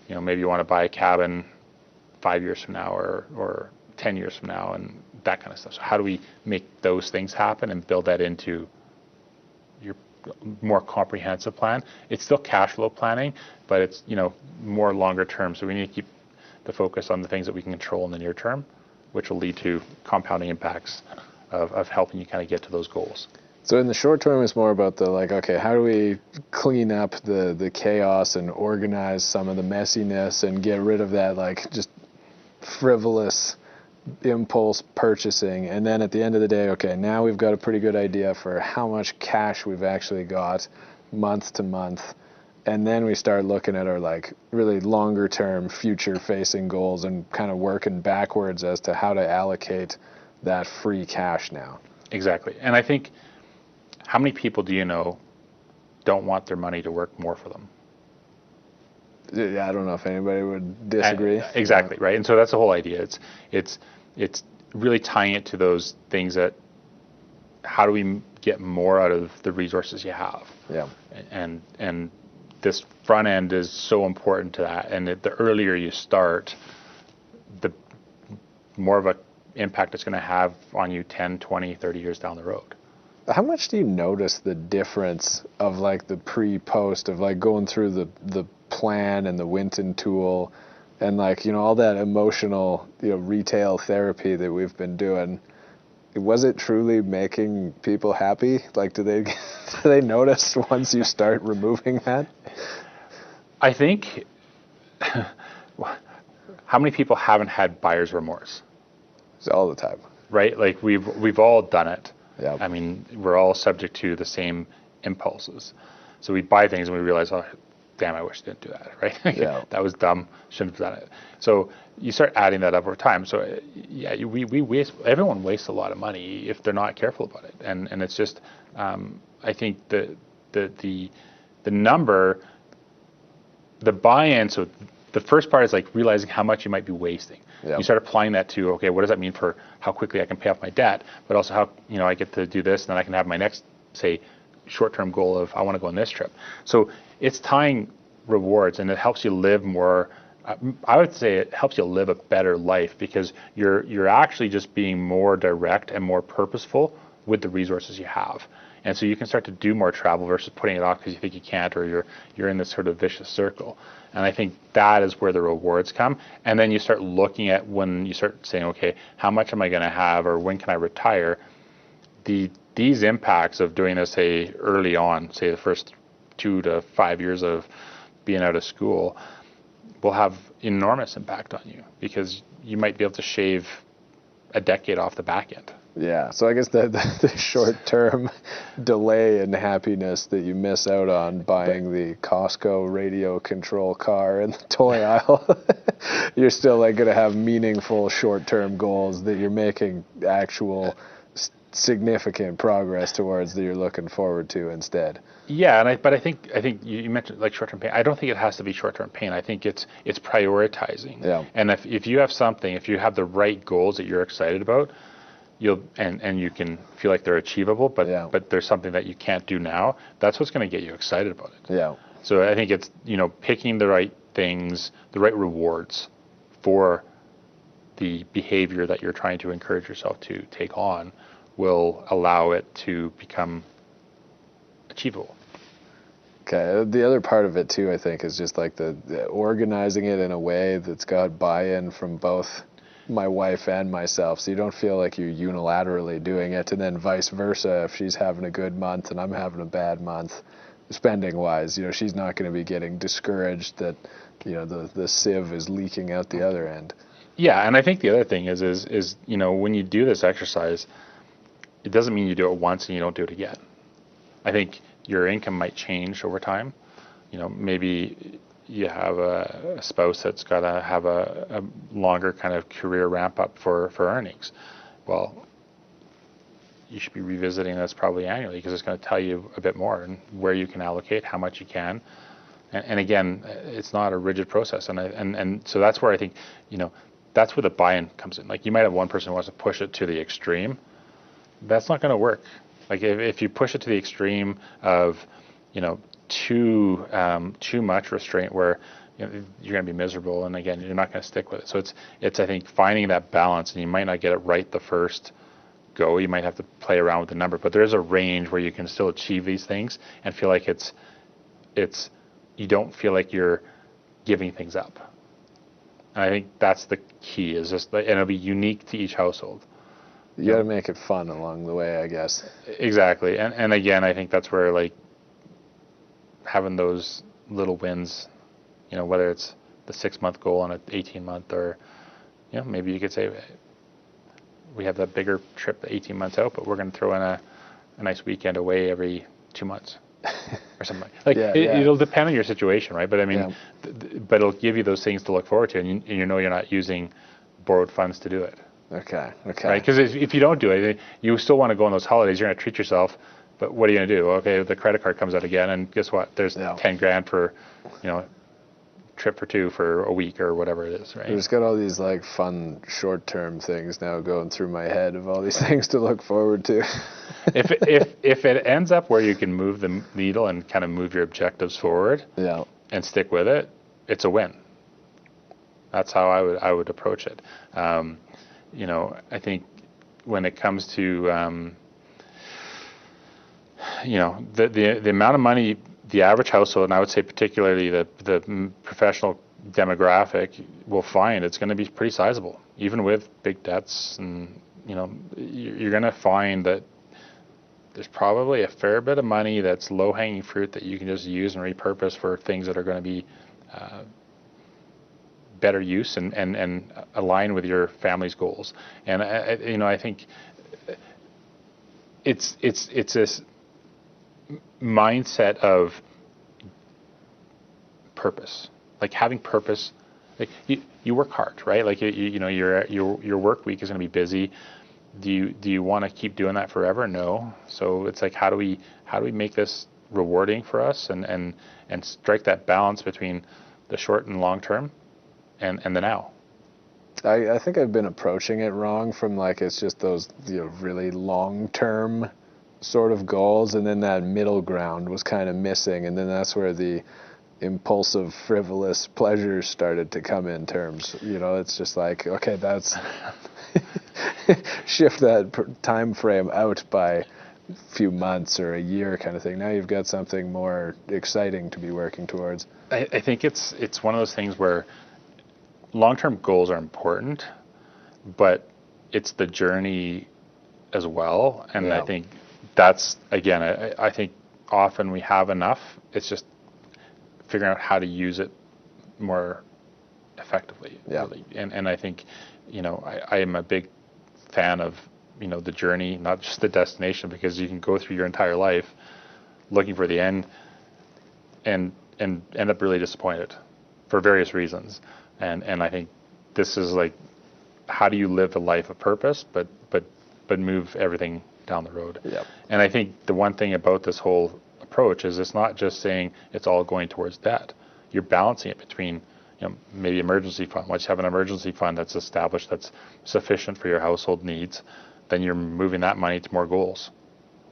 maybe you want to buy a cabin 5 years from now or 10 years from now, and that kind of stuff. So how do we make those things happen and build that into your more comprehensive plan? It's still cash flow planning, but it's more longer term. So we need to keep the focus on the things that we can control in the near term, which will lead to compounding impacts of helping you kind of get to those goals. So in the short term, it's more about how do we clean up the chaos and organize some of the messiness and get rid of that just frivolous impulse purchasing. And then at the end of the day, okay, now we've got a pretty good idea for how much cash we've actually got month to month. And then we start looking at our really longer term future facing goals and kind of working backwards as to how to allocate that free cash now. Exactly. And I think, how many people do you know don't want their money to work more for them? Yeah, I don't know if anybody would disagree. Exactly, right. And so that's the whole idea. It's really tying it to those things that, how do we get more out of the resources you have? Yeah. And this front end is so important to that. And the earlier you start, the more of an impact it's going to have on you 10, 20, 30 years down the road. How much do you notice the difference of the pre-post of going through the plan and the Winton Tool and all that emotional retail therapy that we've been doing? Was it truly making people happy? Do they notice once you start removing that? I think how many people haven't had buyer's remorse? It's all the time. Right? We've all done it. Yeah. I mean, we're all subject to the same impulses. So we buy things and we realize, damn, I wish I didn't do that, right? Yeah. That was dumb, shouldn't have done it. So you start adding that up over time. So yeah, we waste, everyone wastes a lot of money if they're not careful about it. And it's just, I think the number, the buy-in, so the first part is like realizing how much you might be wasting. Yeah. You start applying that to, okay, what does that mean for how quickly I can pay off my debt, but also how, I get to do this, and then I can have my next, say, short-term goal of I want to go on this trip. So it's tying rewards, and it helps you live more. I would say it helps you live a better life because you're actually just being more direct and more purposeful with the resources you have. And so you can start to do more travel versus putting it off because you think you can't, or you're in this sort of vicious circle. And I think that is where the rewards come. And then you start looking at when you start saying, okay, how much am I going to have, or when can I retire? These impacts of doing this, say, early on, say the first 2 to 5 years of being out of school, will have enormous impact on you because you might be able to shave a decade off the back end. Yeah, so I guess the short-term delay in happiness that you miss out on buying the Costco radio control car in the toy aisle, you're still like going to have meaningful short-term goals that you're making actual significant progress towards that you're looking forward to instead. Yeah, but I think you mentioned like short-term pain. I don't think it has to be short-term pain. I think it's prioritizing. Yeah. And if you have something, if you have the right goals that you're excited about, you'll and you can feel like they're achievable, but there's something that you can't do now, that's what's going to get you excited about it. Yeah. So I think it's, picking the right things, the right rewards for the behavior that you're trying to encourage yourself to take on will allow it to become achievable. Okay. The other part of it too, I think, is just like the organizing it in a way that's got buy-in from both my wife and myself, so you don't feel like you're unilaterally doing it, and then vice versa. If she's having a good month and I'm having a bad month, spending wise, she's not going to be getting discouraged that the sieve is leaking out the other end. Yeah, and I think the other thing is when you do this exercise, it doesn't mean you do it once and you don't do it again. I think your income might change over time. Maybe you have a spouse that's got to have a longer kind of career ramp up for earnings. Well, you should be revisiting this probably annually because it's going to tell you a bit more and where you can allocate, how much you can. And again, it's not a rigid process. And so that's where I think, that's where the buy-in comes in. Like you might have one person who wants to push it to the extreme. That's not going to work. Like if you push it to the extreme of, too much restraint where you're going to be miserable, and again, you're not going to stick with it. So it's I think finding that balance, and you might not get it right the first go. You might have to play around with the number, but there's a range where you can still achieve these things and feel like it's you don't feel like you're giving things up. And I think that's the key. Is just and it'll be unique to each household. You got to make it fun along the way, I guess. Exactly, and again, I think that's where like having those little wins, whether it's the 6-month goal on an 18-month, or maybe you could say we have that bigger trip 18 months out, but we're going to throw in a nice weekend away every 2 months or something. It'll depend on your situation, right? But I mean, but it'll give you those things to look forward to, and you're not using borrowed funds to do it. Okay. Right, because if you don't do it, you still want to go on those holidays. You're going to treat yourself, but what are you going to do? Okay, the credit card comes out again, and guess what? There's 10 grand for, trip for 2 for a week or whatever it is, right? There's got all these like fun short-term things now going through my head of all these things to look forward to. if it ends up where you can move the needle and kind of move your objectives forward, and stick with it, it's a win. That's how I would approach it. I think when it comes to, the amount of money the average household, and I would say particularly the professional demographic, will find, it's going to be pretty sizable, even with big debts. And, you're going to find that there's probably a fair bit of money that's low-hanging fruit that you can just use and repurpose for things that are going to be better use and align with your family's goals. And I think it's this mindset of purpose, like having purpose. Like you work hard, right? Like you know your work week is going to be busy. Do you want to keep doing that forever? No. So it's like how do we make this rewarding for us and strike that balance between the short and long term and the now. I think I've been approaching it wrong from like it's just those really long term sort of goals, and then that middle ground was kind of missing, and then that's where the impulsive, frivolous pleasures started to come in terms. It's just like, okay, that's shift that time frame out by a few months or a year kind of thing. Now you've got something more exciting to be working towards. I think it's one of those things where long-term goals are important, but it's the journey as well. And I think that's, again, I think often we have enough. It's just figuring out how to use it more effectively. Yeah. Really. And I think, I am a big fan of, the journey, not just the destination, because you can go through your entire life looking for the end and end up really disappointed for various reasons. And I think this is like, how do you live a life of purpose, but move everything down the road? Yep. And I think the one thing about this whole approach is it's not just saying it's all going towards debt. You're balancing it between, maybe emergency fund. Once you have an emergency fund that's established, that's sufficient for your household needs, then you're moving that money to more goals,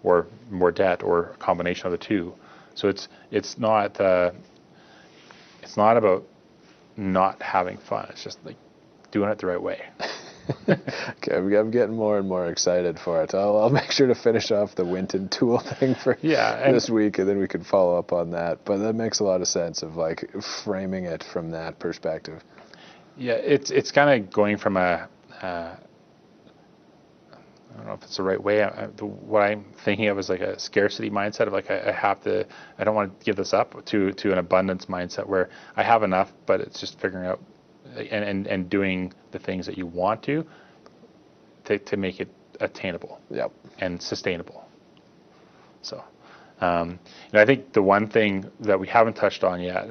or more debt, or a combination of the two. So it's not about not having fun. It's just like doing it the right way. Okay, I'm getting more and more excited for it. I'll make sure to finish off the Winton Tool thing for this week, and then we can follow up on that. But that makes a lot of sense of like framing it from that perspective. Yeah, it's kind of going from a I don't know if it's the right way. What I'm thinking of is like a scarcity mindset of like I don't want to give this up, to an abundance mindset where I have enough, but it's just figuring out and doing the things that you want to make it attainable. Yep. And sustainable. So, I think the one thing that we haven't touched on yet,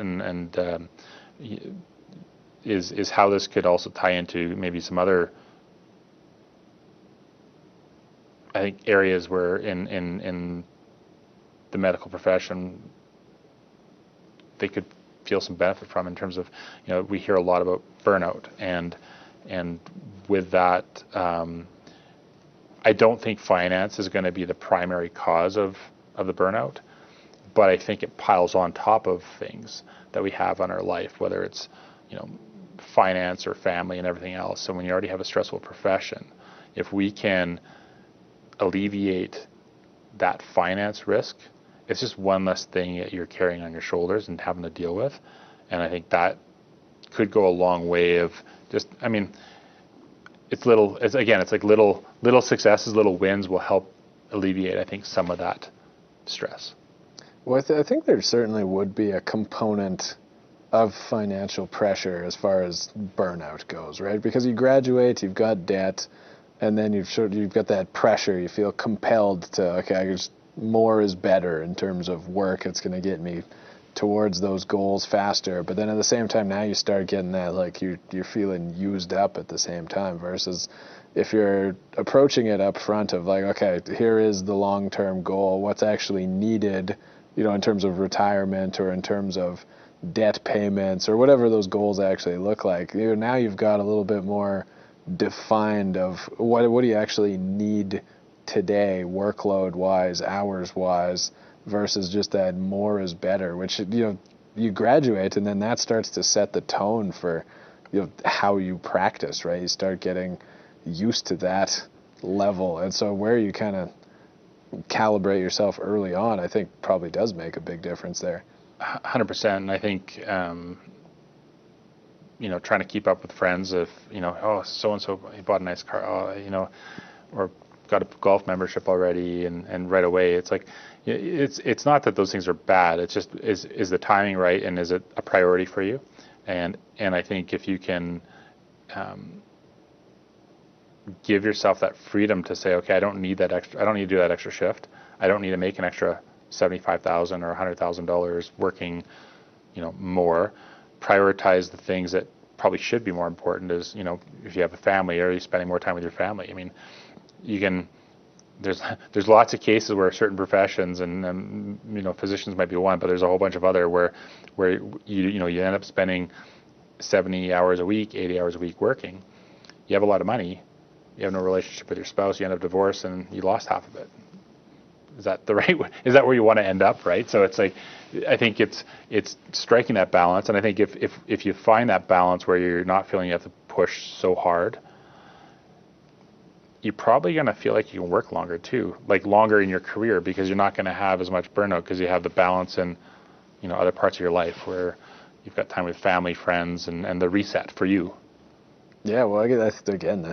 is how this could also tie into maybe some other, I think, areas where in the medical profession they could feel some benefit from, in terms of, we hear a lot about burnout, and with that, I don't think finance is going to be the primary cause of the burnout, but I think it piles on top of things that we have on our life, whether it's, finance or family and everything else. So when you already have a stressful profession, if we can alleviate that finance risk, it's just one less thing that you're carrying on your shoulders and having to deal with. And I think that could go a long way of just, it's like little successes, little wins will help alleviate, I think, some of that stress. Well, I think there certainly would be a component of financial pressure as far as burnout goes, right? Because you graduate, you've got debt, and then you've got that pressure. You feel compelled to, more is better in terms of work. It's going to get me towards those goals faster. But then at the same time, now you start getting that, like, you're feeling used up at the same time, versus if you're approaching it up front of like, okay, here is the long-term goal, what's actually needed, in terms of retirement or in terms of debt payments or whatever those goals actually look like. Now you've got a little bit more defined of what do you actually need today, workload wise, hours wise, versus just that more is better, which you graduate, and then that starts to set the tone for how you practice, right? You start getting used to that level, and so where you kind of calibrate yourself early on, I think probably does make a big difference there. 100%. And I think trying to keep up with friends, if so and so he bought a nice car, or got a golf membership already, and right away it's like, it's not that those things are bad, it's just is the timing right, and is it a priority for you? And I think if you can give yourself that freedom to say, okay, I don't need to do that extra shift, I don't need to make an extra $75,000 or $100,000 working more. Prioritize the things that probably should be more important. Is if you have a family, are you spending more time with your family? I mean, you can. There's lots of cases where certain professions and physicians might be one, but there's a whole bunch of other where you end up spending 70 hours a week, 80 hours a week working. You have a lot of money. You have no relationship with your spouse. You end up divorced and you lost half of it. Is that the right way? Is that where you want to end up, right? So it's like, I think it's striking that balance. And I think if you find that balance where you're not feeling you have to push so hard, you're probably going to feel like you can work longer too, like longer in your career, because you're not going to have as much burnout because you have the balance in, other parts of your life where you've got time with family, friends, and the reset for you. Yeah, well, I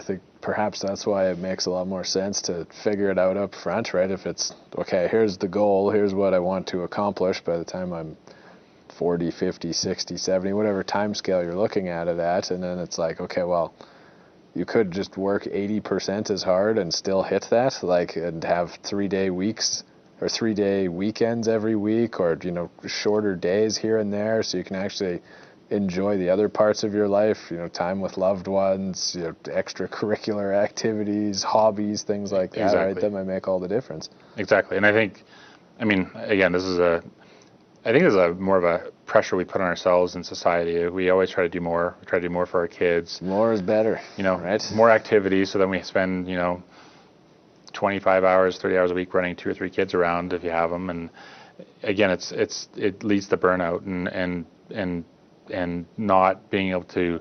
think perhaps that's why it makes a lot more sense to figure it out up front, right? If it's, okay, here's the goal, here's what I want to accomplish by the time I'm 40, 50, 60, 70, whatever time scale you're looking at it at, and then it's like, okay, well, you could just work 80% as hard and still hit that, and have 3-day weeks or 3-day weekends every week, or shorter days here and there, so you can actually enjoy the other parts of your life, time with loved ones, extracurricular activities, hobbies, things like that. Exactly. Right? That might make all the difference. Exactly. And I think, again, this is more of a pressure we put on ourselves in society. We always try to do more. We try to do more for our kids. More is better. Right? More activities, so then we spend, 25 hours, 30 hours a week running 2 or 3 kids around if you have them. And again, it leads to burnout and not being able to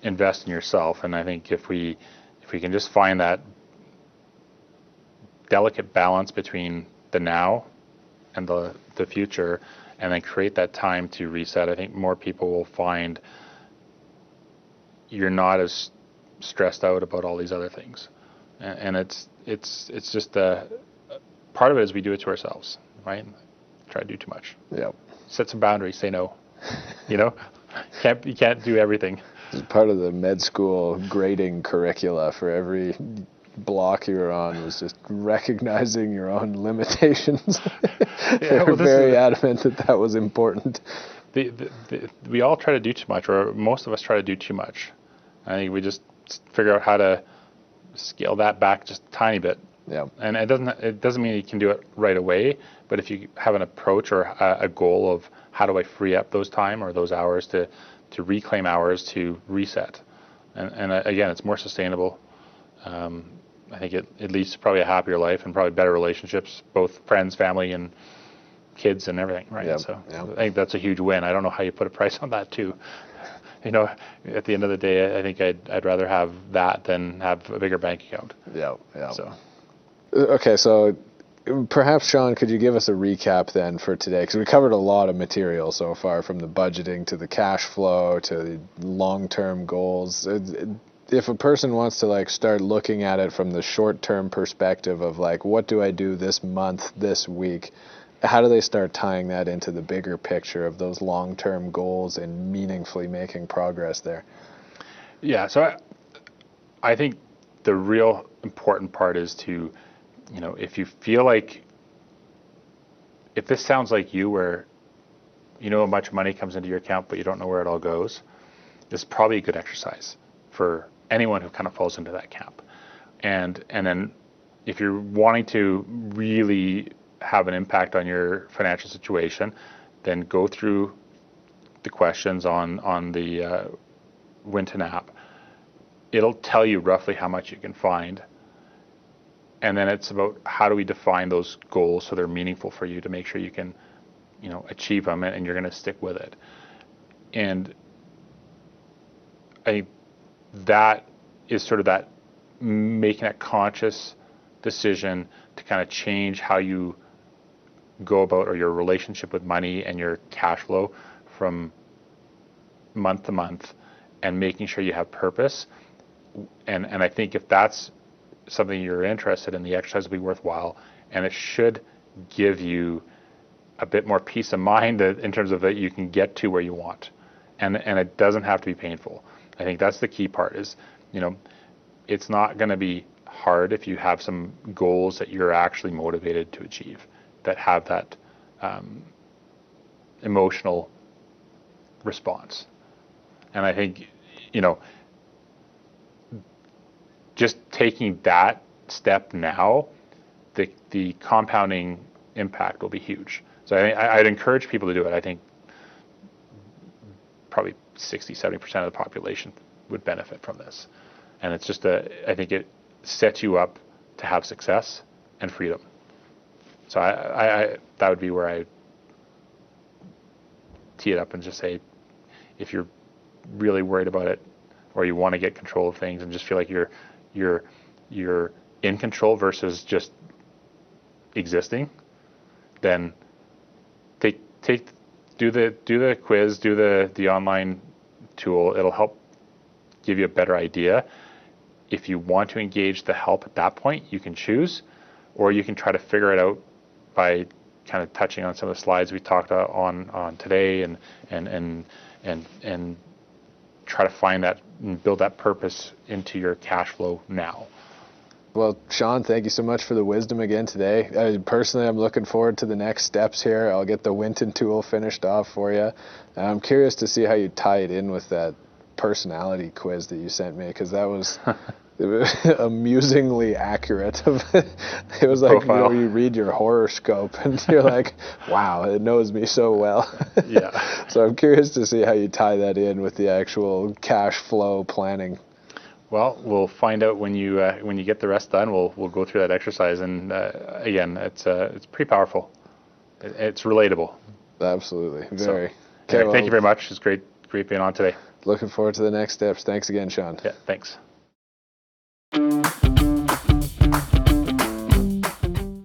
invest in yourself. And I think if we can just find that delicate balance between the now and the future, and then create that time to reset, I think more people will find you're not as stressed out about all these other things. And it's just part of it is we do it to ourselves, right? Try to do too much. Yep. Set some boundaries. Say no. You can't do everything. Part of the med school grading curricula for every block you're on was just recognizing your own limitations. They're very adamant that was important. We all try to do too much, or most of us try to do too much. I think we just figure out how to scale that back just a tiny bit. Yeah. And it doesn't mean you can do it right away, but if you have an approach or a goal of how do I free up those time or those hours to reclaim hours to reset, and again, it's more sustainable. I think it leads to probably a happier life and probably better relationships, both friends, family, and kids and everything, right? Yep. So Yep. I think that's a huge win. I don't know how you put a price on that too. At the end of the day, I think I'd rather have that than have a bigger bank account. Yeah, yeah. So. Okay, so perhaps, Sean, could you give us a recap then for today? Because we covered a lot of material so far, from the budgeting to the cash flow to the long-term goals. If a person wants to start looking at it from the short-term perspective of what do I do this month, this week, how do they start tying that into the bigger picture of those long-term goals and meaningfully making progress there? Yeah, so I think the real important part is to, if you feel like, if this sounds like you, where how much money comes into your account but you don't know where it all goes, this is probably a good exercise for anyone who kind of falls into that camp. And then if you're wanting to really have an impact on your financial situation, then go through the questions on the Winton app. It'll tell you roughly how much you can find. And then it's about how do we define those goals so they're meaningful for you to make sure you can, achieve them and you're going to stick with it. And I think that is sort of that making a conscious decision to kind of change how you go about, or your relationship with money and your cash flow from month to month, and making sure you have purpose. And I think if that's something you're interested in, the exercise will be worthwhile, and it should give you a bit more peace of mind in terms of that you can get to where you want, and it doesn't have to be painful. I think that's the key part is, it's not going to be hard if you have some goals that you're actually motivated to achieve, that have that emotional response. And I think, just taking that step now, the compounding impact will be huge. So I'd encourage people to do it. I think probably 60-70% of the population would benefit from this. And it's just I think it sets you up to have success and freedom. So I that would be where I tee it up and just say, if you're really worried about it, or you want to get control of things and just feel like you're in control versus just existing, then do the quiz, do the online tool. It'll help give you a better idea. If you want to engage the help at that point, you can choose, or you can try to figure it out by kind of touching on some of the slides we talked on today, and try to find that and build that purpose into your cash flow now. Well, Sean, thank you so much for the wisdom again today. Personally, I'm looking forward to the next steps here. I'll get the Winton Tool finished off for you. I'm curious to see how you tie it in with that personality quiz that you sent me, because that was amusingly accurate. It was like, you read your horoscope and you're like, wow, it knows me so well. Yeah. So I'm curious to see how you tie that in with the actual cash flow planning. Well, we'll find out when you get the rest done. We'll go through that exercise, and again, it's pretty powerful. It's relatable. Absolutely, very. So, okay, well, thank you very much. It's great being on today. Looking forward to the next steps. Thanks again, Sean. Yeah, thanks.